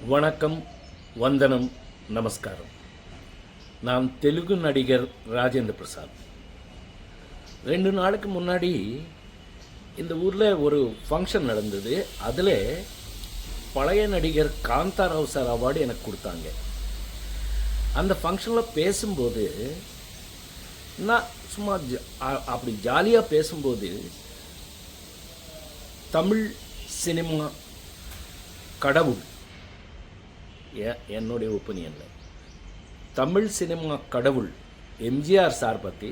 வணக்கம், வந்தனம், நமஸ்காரம். நான் தெலுங்கு நடிகர் ராஜேந்திர பிரசாத். 2 நாளுக்கு முன்னாடி இந்த ஊரில் ஒரு ஃபங்க்ஷன் நடந்தது. அதில் பழைய நடிகர் காந்தாராவ் சார் அவார்டு எனக்கு கொடுத்தாங்க. அந்த ஃபங்க்ஷனில் பேசும்போது நான் சும்மா அப்படி ஜாலியாக பேசும்போது தமிழ் சினிமா கடவுள், என்னுடைய ஒப்பீனியனில் தமிழ் சினிமா கடவுள் எம்ஜிஆர் சார் பற்றி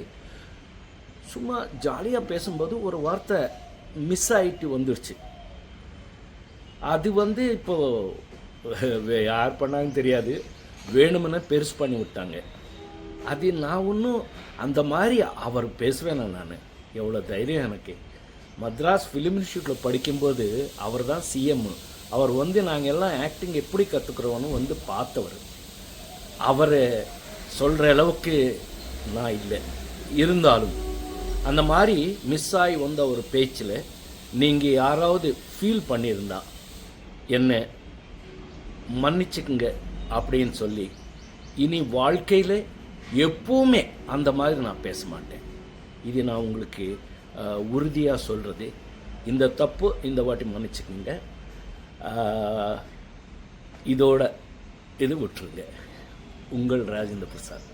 சும்மா ஜாலியாக பேசும்போது ஒரு வார்த்தை மிஸ் ஆகிட்டு வந்துடுச்சு. அது இப்போது யார் பண்ணாங்கன்னு தெரியாது, வேணுமென்னு பெருசு பண்ணி விட்டாங்க. அது நான் ஒன்றும் அந்த மாதிரி அவர் பேசுவேன். நான் எவ்வளோ தைரியம் எனக்கு. மദ്രാஸ் ஃபிலிம் இன்ஸ்டியூட்டில் படிக்கும்போது அவர் தான் சிஎம். அவர் நாங்கள் எல்லாம் ஆக்டிங் எப்படி கற்றுக்குறோன்னு பார்த்தவர். அவர் சொல்கிற அளவுக்கு நான் இல்லை. இருந்தாலும் அந்த மாதிரி மிஸ் ஆகி வந்த ஒரு பேச்சில் நீங்கள் யாராவது ஃபீல் பண்ணியிருந்தா என்ன மன்னிச்சுக்குங்க அப்படின்னு சொல்லி, இனி வாழ்க்கையில் எப்போவுமே அந்த மாதிரி நான் பேச மாட்டேன். இது நான் உங்களுக்கு உறுதியாக சொல்கிறது. இந்த தப்பு இந்த வாட்டி மன்னிச்சுக்குங்க. இதோட இது விட்டுருங்க. உங்கள் ராஜேந்திர பிரசாத்.